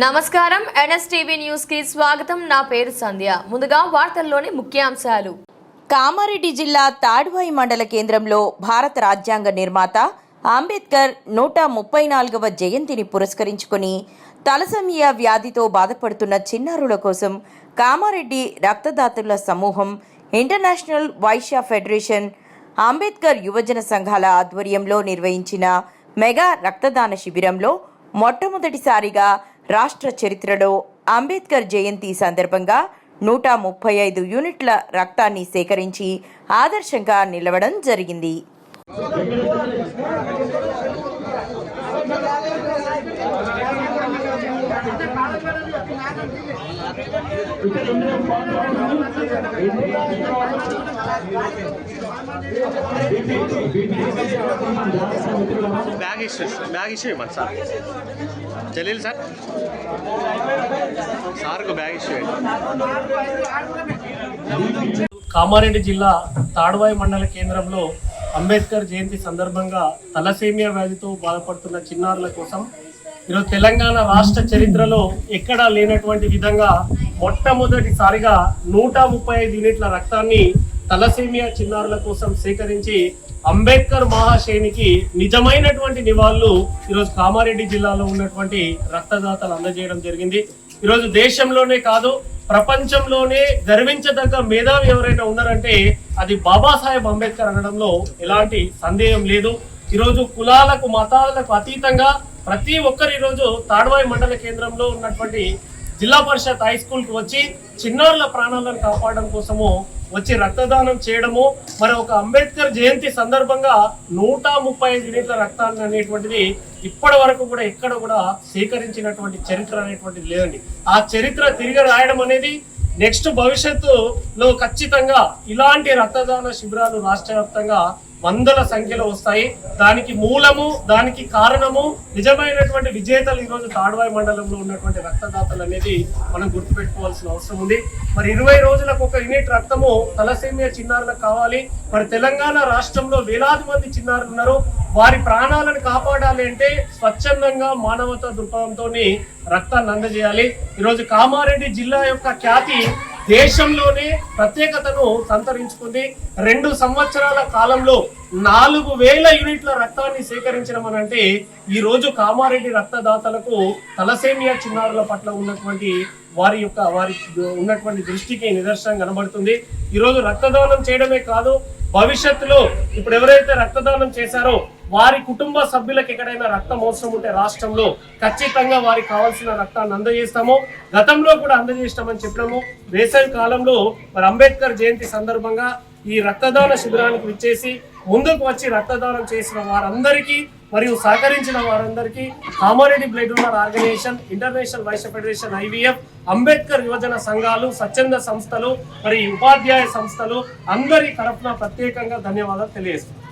నమస్కారం NSTV news కి స్వాగతం. నా పేరు సంధ్య. ముందుగా వార్తల్లోని ముఖ్యాంశాలు. కామారెడ్డి జిల్లా తాడ్వాయి మండల కేంద్రంలో భారత రాజ్యాంగ నిర్మాత అంబేద్కర్ 134వ జయంతిని పురస్కరించుకుని తలసేమియా వ్యాధితో బాధపడుతున్న చిన్నారుల కోసం కామారెడ్డి రక్తదాతల సమూహం, ఇంటర్నేషనల్ వైశ్య ఫెడరేషన్, అంబేద్కర్ యువజన సంఘాల ఆధ్వర్యంలో నిర్వహించిన మెగా రక్తదాన శిబిరంలో మొట్టమొదటిసారిగా రాష్ట్ర చరిత్రలో అంబేద్కర్ జయంతి సందర్భంగా 135 యూనిట్ల రక్తాన్ని సేకరించి ఆదర్శంగా నిలవడం జరిగింది. बैग इश्यू मत सर जलील सर सार को बैग इश्यू కామారెడ్డి జిల్లా తాడ్వాయి మండల కేంద్రంలో అంబేద్కర్ జయంతి సందర్భంగా తలసేమియా వ్యాధితో బాధపడుతున్న చిన్నారుల కోసం ఈరోజు తెలంగాణ రాష్ట్ర చరిత్రలో ఎక్కడా లేనటువంటి విధంగా మొట్టమొదటిసారిగా 135 యూనిట్ల రక్తాన్ని తలసేమియా చిన్నారుల కోసం సేకరించి అంబేద్కర్ మహాశయునికి నిజమైనటువంటి నివాళులు ఈరోజు కామారెడ్డి జిల్లాలో ఉన్నటువంటి రక్తదాతలు అందజేయడం జరిగింది. ఈరోజు దేశంలోనే కాదు ప్రపంచంలోనే గర్వించదగ్గ మేధావి ఎవరైనా ఉన్నారంటే అది బాబాసాహెబ్ అంబేద్కర్ అనడంలో ఎలాంటి సందేహం లేదు. ఈరోజు కులాలకు మతాలకు అతీతంగా ప్రతి ఒక్కరు ఈరోజు తాడ్వాయి మండల కేంద్రంలో ఉన్నటువంటి జిల్లా పరిషత్ హై స్కూల్కి వచ్చి చిన్నారుల ప్రాణాలను కాపాడడం కోసము వచ్చి రక్తదానం చేయడము, మరి ఒక అంబేద్కర్ జయంతి సందర్భంగా 135 యూనిట్ల రక్తాన్ని అనేటువంటిది ఇప్పటి వరకు కూడా ఎక్కడ కూడా సేకరించినటువంటి చరిత్ర అనేటువంటిది లేదండి. ఆ చరిత్ర తిరిగి రాయడం అనేది నెక్స్ట్ భవిష్యత్తులో ఖచ్చితంగా ఇలాంటి రక్తదాన శిబిరాలు రాష్ట్ర వ్యాప్తంగా వందల సంఖ్యలో వస్తాయి. దానికి మూలము, దానికి కారణము నిజమైనటువంటి విజేతలు ఈరోజు తాడ్వాయి మండలంలో ఉన్నటువంటి రక్తదాతలు అనేది మనం గుర్తుపెట్టుకోవాల్సిన అవసరం ఉంది. మరి 20 రోజులకు ఒక యూనిట్ రక్తము తలసేమియా చిన్నారులకు కావాలి. మరి తెలంగాణ రాష్ట్రంలో వేలాది మంది చిన్నారులు ఉన్నారు. వారి ప్రాణాలను కాపాడాలి అంటే స్వచ్ఛందంగా మానవతా దృక్పథంతో రక్తాన్ని అందజేయాలి. ఈరోజు కామారెడ్డి జిల్లా యొక్క ఖ్యాతి దేశంలోనే ప్రత్యేకతను సంతరించుకుంది. 2 సంవత్సరాల కాలంలో 4000 యూనిట్ల రక్తాన్ని సేకరించడం అంటే ఈ రోజు కామారెడ్డి రక్తదాతలకు తలసేమియా చిన్నారుల పట్ల ఉన్నటువంటి వారి ఉన్నటువంటి దృష్టికి నిదర్శనం కనబడుతుంది. ఈరోజు రక్తదానం చేయడమే కాదు, భవిష్యత్తులో ఇప్పుడు ఎవరైతే రక్తదానం చేశారో వారి కుటుంబ సభ్యులకు ఎక్కడైనా రక్తం అవసరం ఉంటే రాష్ట్రంలో ఖచ్చితంగా వారికి కావాల్సిన రక్తాన్ని అందజేస్తాము. గతంలో కూడా అందజేస్తామని చెప్పినాము. వేసవి కాలంలో మరి అంబేద్కర్ జయంతి సందర్భంగా ఈ రక్తదాన శిబిరానికి విచ్చేసి ముందుకు వచ్చి రక్తదానం చేసిన వారందరికీ మరియు సహకరించిన వారందరికీ Kamareddy blood donor organisation, international Vaishya federation, IVF, Ambedkar యువజన సంఘాలు, స్వచ్ఛంద సంస్థలు, మరి ఉపాధ్యాయ సంస్థలు అందరి తరఫున ప్రత్యేకంగా ధన్యవాదాలు తెలియజేస్తున్నాను.